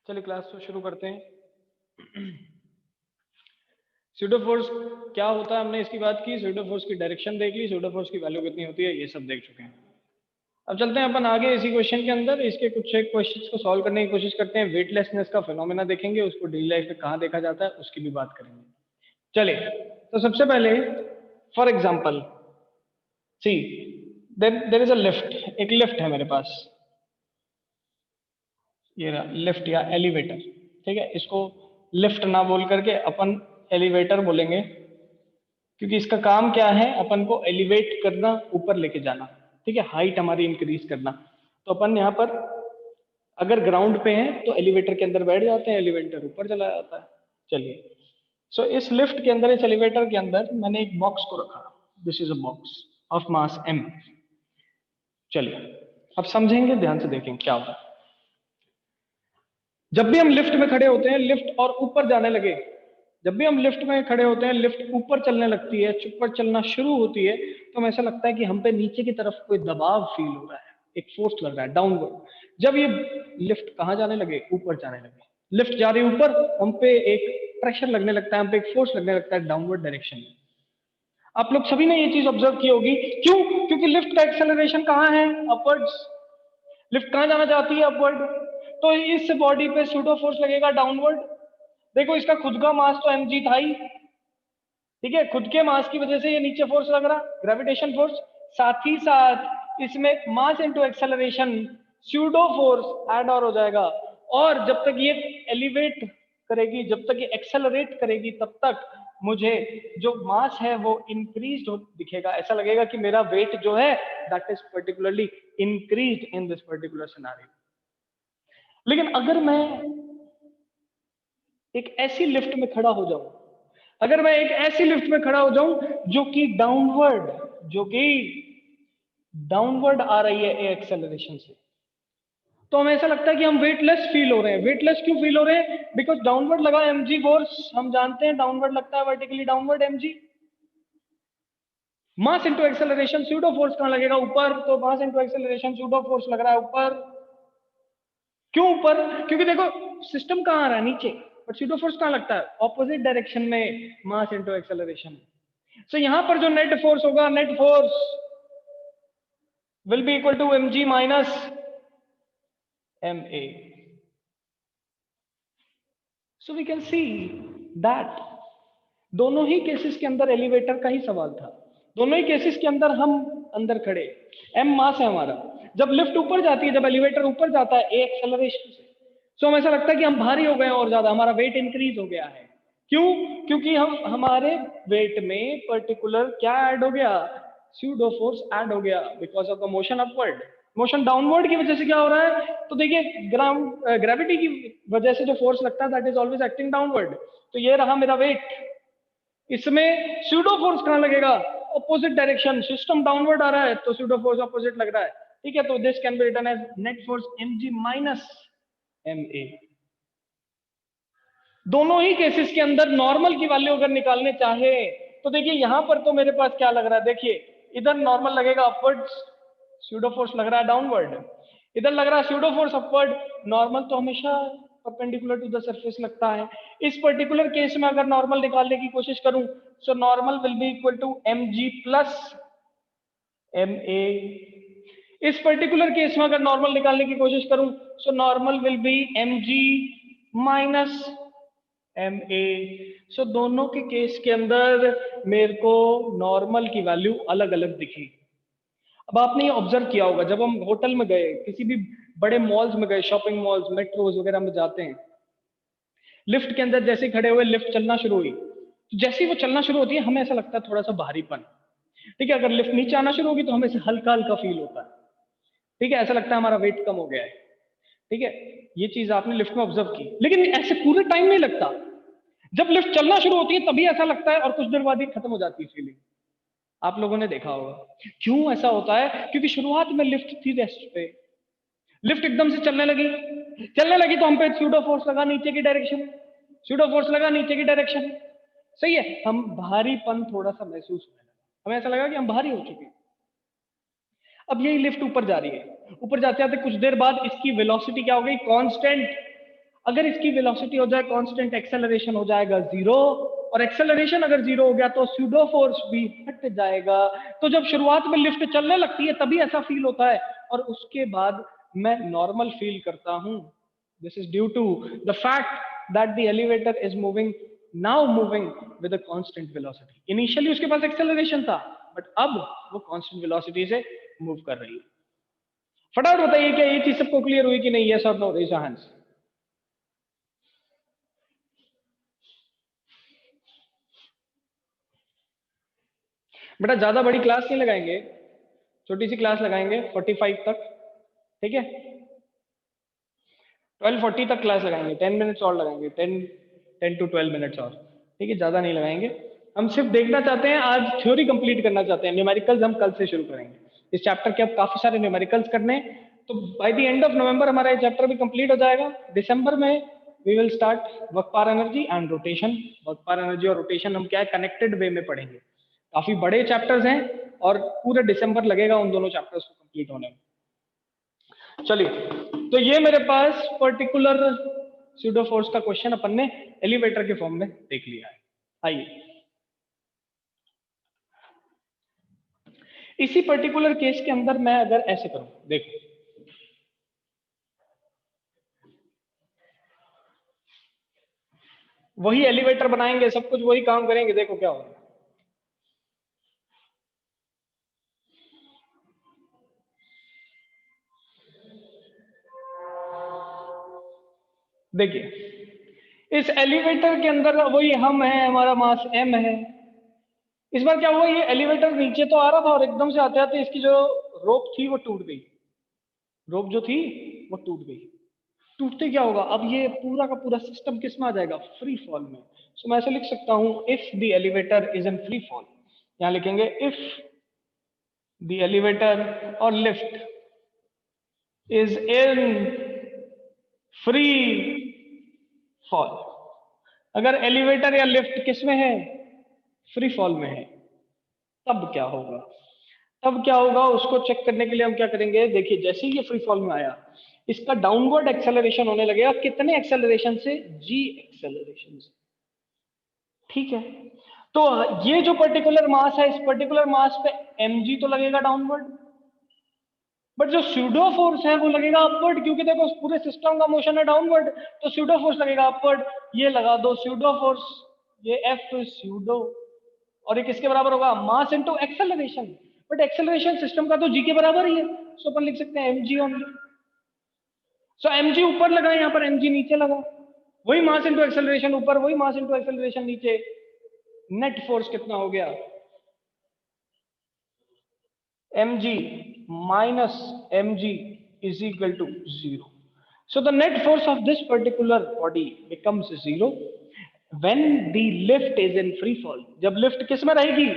चलिए क्लास को शुरू करते हैं। स्यूडो फोर्स क्या होता है, हमने इसकी बात की। स्यूडो फोर्स की डायरेक्शन देख ली, स्यूडो फोर्स की वैल्यू कितनी होती है, ये सब देख चुके हैं। अब चलते हैं अपन आगे इसी क्वेश्चन के अंदर। इसके कुछ एक क्वेश्चंस को सॉल्व करने की कोशिश करते हैं। वेटलेसनेस का फिनोमेना देखेंगे, उसको डेली लाइफ में कहाँ देखा जाता है उसकी भी बात करेंगे। चलिए, तो सबसे पहले for example C there is a lift. एक लिफ्ट है मेरे पास, ये रहा लिफ्ट या एलिवेटर। ठीक है, इसको लिफ्ट ना बोल करके अपन एलिवेटर बोलेंगे, क्योंकि इसका काम क्या है, अपन को एलिवेट करना, ऊपर लेके जाना। ठीक है, हाइट हमारी इंक्रीज करना। तो अपन यहाँ पर अगर ग्राउंड पे हैं तो एलिवेटर के अंदर बैठ जाते हैं, एलिवेटर ऊपर चला जाता है। चलिए, सो इस लिफ्ट के अंदर, इस एलिवेटर के अंदर मैंने एक बॉक्स को रखा। This is a box of mass m। चलिए, अब समझेंगे, ध्यान से देखेंगे क्या होता है। जब भी हम लिफ्ट में खड़े होते हैं, लिफ्ट और ऊपर जाने लगे, जब भी हम लिफ्ट में खड़े होते हैं, लिफ्ट ऊपर चलने लगती है, ऊपर चलना शुरू होती है, तो हमें ऐसा लगता है कि हम पे नीचे की तरफ कोई दबाव फील हो रहा है, एक फोर्स लग रहा है डाउनवर्ड। जब ये लिफ्ट कहाँ जाने लगे, ऊपर जाने लगे, लिफ्ट जा रही है ऊपर, हम पे एक प्रेशर लगने लगता है, हम पे एक फोर्स लगने लगता है डाउनवर्ड डायरेक्शन में। आप लोग सभी ने ये चीज ऑब्जर्व की होगी। क्यों? क्योंकि लिफ्ट का एक्सेलरेशन कहाँ है, अपवर्ड्स। लिफ्ट कहाँ जाना चाहती है, अपवर्ड। तो इस बॉडी पे सूडो फोर्स लगेगा डाउनवर्ड। देखो, इसका खुद का मास तो mg था ही। ठीक है, खुद के मास की वजह से ये नीचे फोर्स लग रहा, ग्रेविटेशन फोर्स। साथ ही साथ इसमें mass into acceleration, pseudo force add और हो जाएगा। और जब तक ये एलिवेट करेगी, जब तक ये एक्सेलरेट करेगी, तब तक मुझे जो मास है वो इंक्रीज दिखेगा। ऐसा लगेगा कि मेरा वेट जो है that is particularly increase in this particular scenario. लेकिन अगर मैं एक ऐसी लिफ्ट में खड़ा हो जाऊं, अगर मैं एक ऐसी लिफ्ट में खड़ा हो जाऊं जो कि डाउनवर्ड आ रही है एक्सेलरेशन से, तो हमें ऐसा लगता है कि हम वेटलेस फील हो रहे हैं। वेटलेस क्यों फील हो रहे हैं? बिकॉज डाउनवर्ड लगा mg फोर्स। हम जानते हैं डाउनवर्ड लगता है vertically downward mg। Mass into acceleration, pseudo force कहां लगेगा, ऊपर। तो mass into acceleration, pseudo force लग रहा है ऊपर। क्यों ऊपर? क्योंकि देखो, सिस्टम कहां आ रहा है, नीचे, पर स्यूडो फोर्स कहां लगता है, ऑपोजिट डायरेक्शन में, मास इनटू एक्सेलरेशन। सो यहां पर जो नेट फोर्स होगा, net force will be equal to mg minus ma. So we can see that दोनों ही केसेस के अंदर एलिवेटर का ही सवाल था। दोनों ही केसेस के अंदर हम अंदर खड़े, m मास है हमारा। जब लिफ्ट ऊपर जाती है, जब एलिवेटर ऊपर जाता है ए एक्सेलरेशन से, तो हमें ऐसा लगता है कि हम भारी हो गए हैं और ज्यादा, हमारा वेट इंक्रीज हो गया है। क्यों? क्योंकि हम हमारे वेट में पर्टिकुलर क्या ऐड हो गया, स्यूडो फोर्स ऐड हो गया, because of the motion upward. Motion downward की वजह से क्या हो रहा है, तो देखिए, ग्रेविटी की वजह से जो फोर्स लगता है that is always acting downward. तो ये रहा मेरा वेट, इसमें स्यूडो फोर्स कहां लगेगा, ऑपोजिट डायरेक्शन, सिस्टम डाउनवर्ड आ रहा है तो स्यूडो फोर्स ऑपोजिट लग रहा है। ठीक है, तो this can be written as net force mg minus ma। दोनों ही केसेस के अंदर नॉर्मल की वैल्यू अगर निकालने चाहे, तो देखिए यहां पर तो मेरे पास क्या लग रहा है, देखिए इधर नॉर्मल लगेगा अपवर्ड, स्यूडो फोर्स लग रहा है डाउनवर्ड। इधर लग रहा है स्यूडो फोर्स अपवर्ड। नॉर्मल तो हमेशा परपेंडिकुलर टू द सरफेस लगता है। इस पर्टिकुलर केस में अगर नॉर्मल निकालने की कोशिश करूं, so normal will be equal to mg plus ma। इस पर्टिकुलर केस में अगर नॉर्मल निकालने की कोशिश करूं, so normal will be mg minus ma। So दोनों के केस के अंदर मेरे को नॉर्मल की वैल्यू अलग अलग दिखी। अब आपने ये ऑब्जर्व किया होगा, जब हम होटल में गए, किसी भी बड़े मॉल्स में गए, शॉपिंग मॉल्स, मेट्रोज वगैरह में जाते हैं, लिफ्ट के अंदर जैसे खड़े हुए, लिफ्ट चलना शुरू हुई, तो जैसे ही वो चलना शुरू होती है, हमें ऐसा लगता है थोड़ा सा भारीपन। ठीक है, अगर लिफ्ट नीचे आना शुरू होगी तो हमें से हल्का हल्का फील होता है। ठीक है, ऐसा लगता है हमारा वेट कम हो गया है। ठीक है, ये चीज आपने लिफ्ट में ऑब्जर्व की, लेकिन ऐसे पूरे टाइम नहीं लगता। जब लिफ्ट चलना शुरू होती है तभी ऐसा लगता है, और कुछ देर बाद ही खत्म हो जाती है फीलिंग। आप लोगों ने देखा होगा। क्यों ऐसा होता है? क्योंकि शुरुआत में लिफ्ट थी रेस्ट पे, लिफ्ट एकदम से चलने लगी तो हम पे स्यूडो फोर्स लगा नीचे की डायरेक्शन, स्यूडो फोर्स लगा नीचे की डायरेक्शन। सही है, हम भारीपन थोड़ा सा महसूस होने लगा, हमें ऐसा लगा कि हम भारी हो चुके हैं। अब यही लिफ्ट ऊपर जा रही है, ऊपर जाते जाते कुछ देर बाद इसकी वेलोसिटी क्या हो गई, कांस्टेंट। अगर इसकी वेलोसिटी हो जाए कांस्टेंट, एक्सेलरेशन हो जाएगा 0, और एक्सेलरेशन अगर 0 हो गया तो स्यूडो फोर्स भी हट जाएगा। तो जब शुरुआत में लिफ्ट चलने लगती है तभी ऐसा फील होता है, और उसके बाद मैं नॉर्मल फील करता हूं। This is due to the fact that the elevator is moving with a constant velocity. Initially उसके पास एक्सेलरेशन था, बट अब वो कांस्टेंट वेलोसिटी से मूव कर रही है। फटाफट बताइए क्या ये चीज सबको क्लियर हुई कि नहीं? यस और नो, रेज योर हैंड्स। बेटा ज्यादा बड़ी क्लास नहीं लगाएंगे, छोटी सी क्लास लगाएंगे 45 तक, ठीक है? 12:40 तक क्लास लगाएंगे, 10 मिनट्स और लगाएंगे, 10 to 12 मिनट्स और, ठीक है? ज्यादा नहीं लगाएंगे। हम सिर्फ देखना चाहते हैं, आज थ्योरी कंप्लीट करना चाहते हैं। न्यूमेरिकल्स हम कल से शुरू करेंगे। इस चैप्टर के अब काफी सारे न्यूमेरिकल्स करने, तो by the end of November हमारा ये चैप्टर भी कंप्लीट हो जाएगा। दिसंबर में we will start work power energy and rotation. Work power energy और रोटेशन हम क्या है, कनेक्टेड वे में पढ़ेंगे। काफी बड़े चैप्टर्स हैं और पूरे दिसंबर लगेगा उन दोनों चैप्टर्स को कंप्लीट होने में। चलिए, तो ये मेरे पास पर्टिकुलर स्यूडो फोर्स का क्वेश्चन अपन ने एलिवेटर के फॉर्म में देख लिया है। आइए, इसी पर्टिकुलर केस के अंदर मैं अगर ऐसे करूं, देखो वही एलिवेटर बनाएंगे, सब कुछ वही काम करेंगे, देखो क्या होगा। देखिए, इस एलिवेटर के अंदर वही हम है, हमारा मास m है। इस बार क्या हुआ, ये एलिवेटर नीचे तो आ रहा था और एकदम से आते आते इसकी जो रोप थी वो टूट गई। रोप जो थी वो टूट गई। टूटते क्या होगा, अब ये पूरा का पूरा सिस्टम किस में आ जाएगा, फ्री फॉल में। सो मैं ऐसे लिख सकता हूं, if the elevator is in free fall, यहां लिखेंगे इफ द एलिवेटर और lift is in free fall. अगर एलिवेटर या लिफ्ट किस में है, फ्री फॉल में है, तब क्या होगा? तब क्या होगा उसको चेक करने के लिए हम क्या करेंगे, देखिए जैसे ही ये फ्री फॉल में आया, इसका डाउनवर्ड एक्सेलरेशन होने लगेगा। कितने एक्सेलरेशन से, जी एक्सेलरेशन से, ठीक है? तो ये जो पर्टिकुलर मास है, इस पर्टिकुलर मास पे mg तो लगेगा डाउनवर्ड, बट जो स्यूडो फोर्स है वो लगेगा अपवर्ड, क्योंकि देखो पूरे सिस्टम का मोशन है डाउनवर्ड, तो स्यूडो फोर्स लगेगा अपवर्ड। ये लगा दो स्यूडो फोर्स, ये एफ स्यूडो, और ये किसके बराबर होगा, mass into acceleration. But acceleration system का तो जी के बराबर ही है, सो अपन लिख सकते हैं mg ओनली। सो mg ऊपर लगा, यहाँ पर mg नीचे लगा, वही मास इनटू एक्सेलरेशन ऊपर, वही मास इनटू एक्सेलरेशन नीचे। नेट फोर्स कितना हो गया, mg minus mg is equal to 0. So the net force of this particular body becomes 0 when the lift is in free fall. जब लिफ्ट किस में रहेगी,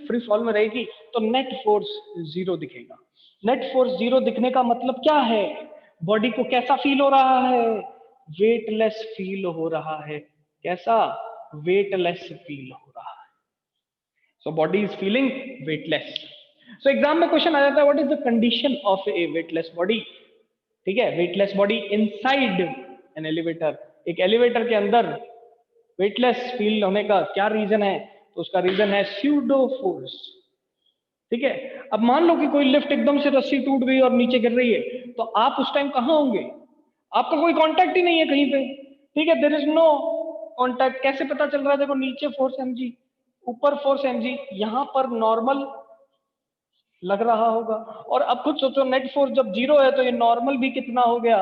फ्री फॉल में रहेगी, तो नेट फोर्स 0 दिखेगा। नेट फोर्स 0 दिखने का मतलब क्या है, बॉडी को कैसा फील हो रहा है, वेटलेस फील हो रहा है। कैसा, वेटलेस फील हो रहा है। So body is feeling weightless. So exam में क्वेश्चन आ जाता है, what is the condition of A weightless body? ठीक है, weightless body inside an elevator. एक एलिवेटर के अंदर वेटलेस फील होने का क्या रीजन है, तो उसका रीजन है स्यूडो फोर्स। ठीक है, अब मान लो कि कोई लिफ्ट एकदम से रस्सी टूट गई और नीचे गिर रही है, तो आप उस टाइम कहां होंगे? आपका कोई कांटेक्ट ही नहीं है कहीं पे, ठीक है, देयर इज नो कांटेक्ट। कैसे पता चल रहा है, देखो नीचे फोर्स mg, ऊपर फोर्स mg, यहां पर नॉर्मल लग रहा होगा। और अब खुद सोचो, नेट फोर्स जब 0 है तो ये नॉर्मल भी कितना हो गया,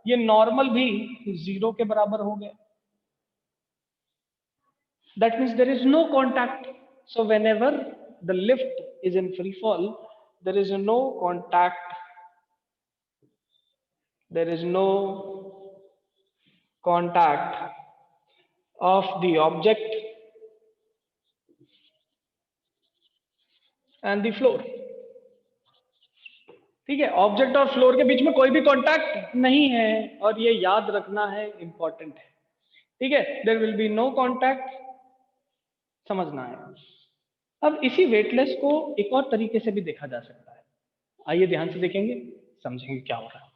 ये नॉर्मल भी 0 के बराबर हो गया। That means there is no contact. So whenever the lift is in free fall, there is no contact, there is no contact of the object and the floor। ठीक है, ऑब्जेक्ट और फ्लोर के बीच में कोई भी कांटेक्ट नहीं है, और ये याद रखना है, इंपॉर्टेंट है। ठीक है, there will be no contact, समझना है। अब इसी वेटलेस को एक और तरीके से भी देखा जा सकता है। आइए ध्यान से देखेंगे, समझेंगे क्या हो रहा है।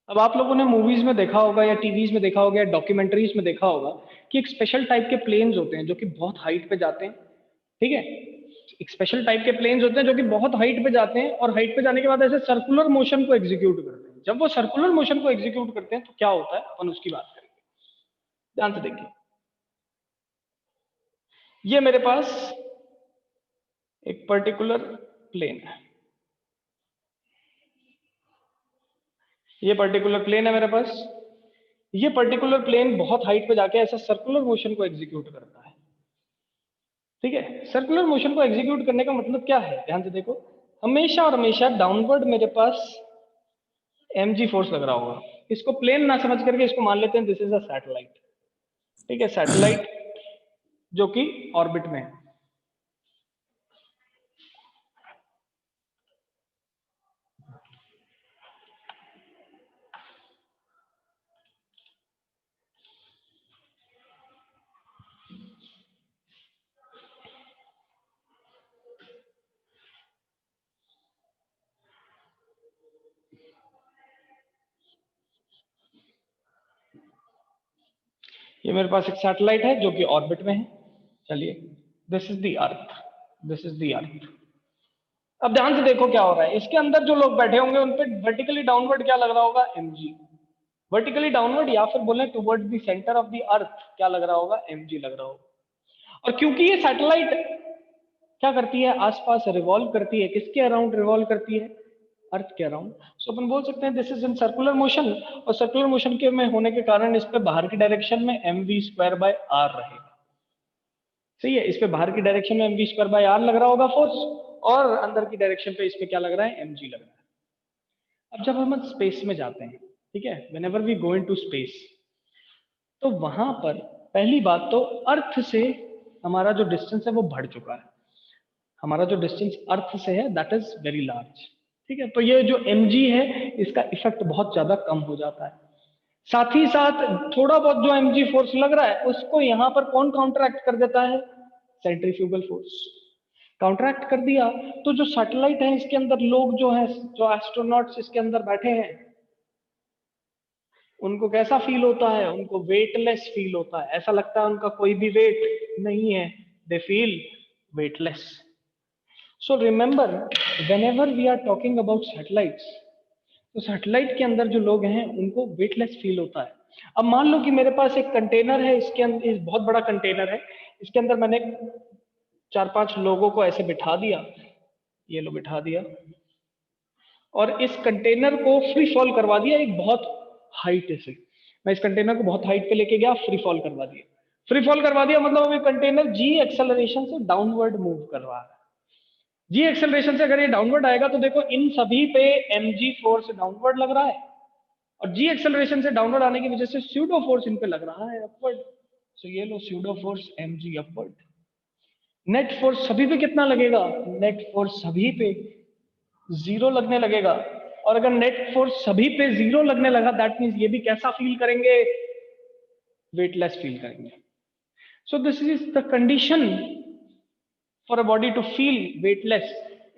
अब आप लोगों ने मूवीज में देखा होगा या टीवीज में देखा होगा या डॉक्यूमेंट्रीज में देखा होगा कि एक स्पेशल टाइप के प्लेन्स होते हैं जो कि बहुत हाइट पे जाते हैं, ठीक है। एक स्पेशल टाइप के प्लेन्स होते हैं जो कि बहुत हाइट पे जाते हैं और हाइट पे जाने के बाद ऐसे सर्कुलर मोशन को एग्जीक्यूट करते हैं। जब वो सर्कुलर मोशन को एग्जीक्यूट करते हैं तो क्या होता है, अपन उसकी बात करेंगे। ध्यान से देखिए, ये मेरे पास एक पर्टिकुलर प्लेन है, ये पर्टिकुलर प्लेन है मेरे पास। ये पर्टिकुलर प्लेन बहुत हाइट पे जाके ऐसा सर्कुलर मोशन को एग्जीक्यूट करता है, ठीक है। सर्कुलर मोशन को एग्जीक्यूट करने का मतलब क्या है, ध्यान से देखो। हमेशा और हमेशा डाउनवर्ड मेरे पास mg फोर्स लग रहा होगा। इसको प्लेन ना समझ करके इसको मान लेते हैं दिस इज अ सैटेलाइट, ठीक है, सैटेलाइट जो कि ऑर्बिट में है। ये मेरे पास एक सैटेलाइट है जो कि ऑर्बिट में है। चलिए, this is the earth, this is the earth. अब ध्यान से देखो क्या हो रहा है, इसके अंदर जो लोग बैठे होंगे उन पे वर्टिकली डाउनवर्ड क्या लग रहा होगा, mg। वर्टिकली डाउनवर्ड या फिर बोले towards the centre of the earth क्या लग रहा होगा, mg लग रहा होगा। और क्योंकि ये सैटेलाइट क्या करती है, आसपास रिवॉल्व करती है, किसके अराउंड रिवॉल्व करती है, अर्थ के अराउंड। सो अपन बोल सकते हैं this is in circular motion, और सर्कुलर मोशन के में होने के कारण इस पे बाहर की डायरेक्शन में mv²/r रहेगा। सही है, इस पे बाहर की डायरेक्शन में mv²/r लग रहा होगा फोर्स, और अंदर की डायरेक्शन पे इस पे क्या लग रहा है, mg लग रहा है। अब जब हम स्पेस में जाते हैं, ठीक है, whenever we go into space, तो वहां पर पहली बात तो अर्थ से हमारा जो डिस्टेंस है वो बढ़ चुका है। हमारा जो डिस्टेंस अर्थ से है दैट इज वेरी लार्ज, ठीक है। तो ये जो mg है इसका इफेक्ट बहुत ज्यादा कम हो जाता है। साथ ही साथ थोड़ा बहुत जो mg फोर्स लग रहा है उसको यहाँ पर कौन काउंटरैक्ट कर देता है, सेंट्रीफ्यूगल फोर्स। काउंटरैक्ट कर दिया तो जो सैटेलाइट है इसके अंदर लोग जो हैं, जो एस्ट्रोनॉट्स इसके अंदर बैठे हैं, उनको कैसा फील होता है, उनको वेटलेस फील होता है। ऐसा लगता है उनका कोई भी वेट नहीं है, they feel weightless. So remember, whenever we are talking about satellites, तो सैटेलाइट के अंदर जो लोग हैं उनको वेटलेस फील होता है। अब मान लो कि मेरे पास एक कंटेनर है, इसके अंदर इस बहुत बड़ा कंटेनर है, इसके अंदर मैंने 4-5 लोगों को ऐसे बिठा दिया, ये लो बिठा दिया, और इस कंटेनर को फ्री फॉल करवा दिया एक बहुत हाइट से। मैं इस कंटेनर को बहुत हाइट पे लेके गया, फ्री फॉल करवा दिया। फ्री फॉल करवा दिया मतलब ये कंटेनर जी एक्सेलरेशन से डाउनवर्ड मूव कर रहा है। जी एक्सेलरेशन से अगर ये डाउनवर्ड आएगा तो देखो इन सभी पे mg फोर्स डाउनवर्ड लग रहा है, और जी एक्सेलरेशन से डाउनवर्ड आने की वजह से स्यूडो फोर्स इन पे लग रहा है अपवर्ड। सो ये लो pseudo force mg upward. Net force सभी पे कितना लगेगा, नेट फोर्स सभी पे जीरो लगने लगेगा। और अगर नेट फोर्स सभी पे जीरो लगने लगा दैट मींस ये भी कैसा फील करेंगे, वेटलेस फील करेंगे। So this is the condition for a body to feel weightless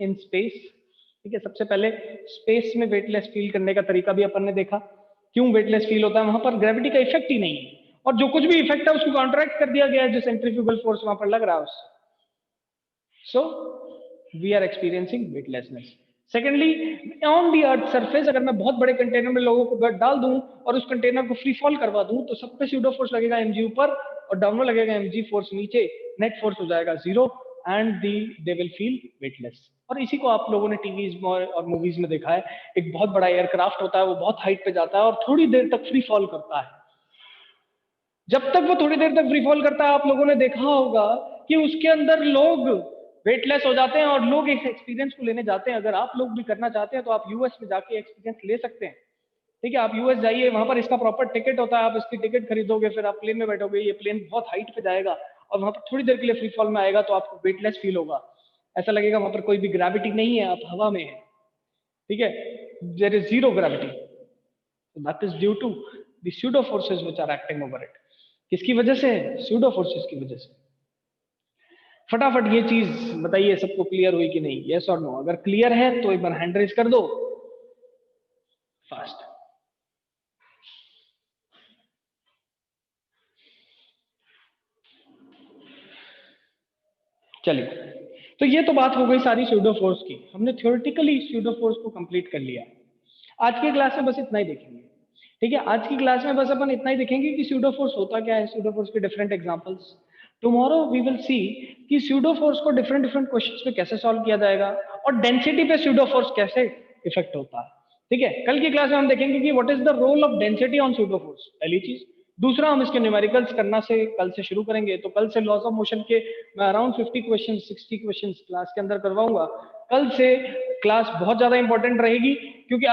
in space, ठीक है। सबसे पहले स्पेस में वेटलेस फील करने का तरीका भी अपन ने देखा। क्यों वेटलेस फील होता है, वहां पर ग्रेविटी का इफेक्ट ही नहीं है, और जो कुछ भी इफेक्ट है उसको कॉन्ट्रैक्ट कर दिया गया है जो सेंट्रीफ्यूगल फोर्स वहां पर लग रहा है उससे। So we are experiencing weightlessness. Secondly, on the earth surface अगर मैं बहुत बड़े कंटेनर में लोगों को डाल दूं और उस कंटेनर को फ्री फॉल करवा दूं तो सब पे स्यूडो फोर्स लगेगा mg ऊपर और डाउनवर्ड लगेगा mg फोर्स नीचे, नेट फोर्स हो जाएगा zero, and the they will feel weightless. और इसी को आप लोगों ने टीवीज में और मूवीज में देखा है, एक बहुत बड़ा एयरक्राफ्ट होता है, वो बहुत हाइट पे जाता है और थोड़ी देर तक फ्री फॉल करता है। जब तक वो थोड़ी देर तक फ्री फॉल करता है आप लोगों ने देखा होगा कि उसके अंदर लोग वेटलेस हो जाते हैं और लोग इस एक्सपीरियंस को लेने जाते हैं। अगर आप लोग भी करना चाहते हैं तो आप यूएस में जाके एक्सपीरियंस ले सकते हैं, ठीक है। आप यूएस जाइए, वहां पर इसका प्रॉपर टिकट होता है, आप इसकी टिकट खरीदोगे, फिर आप प्लेन में बैठोगे, ये प्लेन बहुत हाइट पे जाएगा और वहां पर थोड़ी देर के लिए फ्री फॉल में आएगा तो आपको वेटलेस फील होगा। ऐसा लगेगा वहां पर कोई भी ग्रेविटी नहीं है, आप हवा में है, ठीक है। There is zero gravity, that is due to the pseudo forces which are acting over it. किसकी वजह से, स्यूडो फोर्सेस की वजह से। फटाफट ये चीज बताइए सबको क्लियर हुई कि नहीं, यस और नो। अगर क्लियर है तो एक बार हैंड रेज कर दो फास्ट। चलिए, तो ये तो बात हो गई सारी स्यूडो फोर्स की, हमने थ्योरेटिकली स्यूडो फोर्स को कंप्लीट कर लिया। आज की क्लास में बस इतना ही देखेंगे, ठीक है। आज की क्लास में बस अपन इतना ही देखेंगे कि स्यूडो फोर्स होता क्या है, स्यूडो फोर्स के different examples. Tomorrow we will see कि स्यूडो फोर्स को डिफरेंट डिफरेंट क्वेश्चंस पे कैसे सॉल्व किया जाएगा और डेंसिटी पे स्यूडो फोर्स कैसे इफेक्ट होता है, ठीक है। कल की क्लास में हम देखेंगे कि what is the role of density on pseudo force, पहली चीज। दूसरा, हम इसके न्यूमेरिकल्स करना से कल से शुरू करेंगे, तो कल से लॉस ऑफ मोशन के मैं अराउंड 50 क्वेश्चन 60 क्वेश्चन क्लास के अंदर करवाऊंगा। कल से क्लास बहुत ज्यादा इंपॉर्टेंट रहेगी, क्योंकि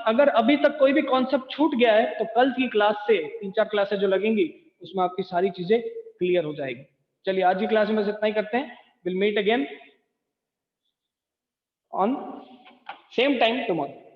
अगर अभी तक कोई भी कॉन्सेप्ट छूट गया है तो कल की क्लास से 3-4 क्लासें जो लगेंगी उसमें आपकी सारी चीजें क्लियर हो जाएगी। चलिए, आज की क्लास में बस इतना ही करते हैं। Will meet again on same time tomorrow.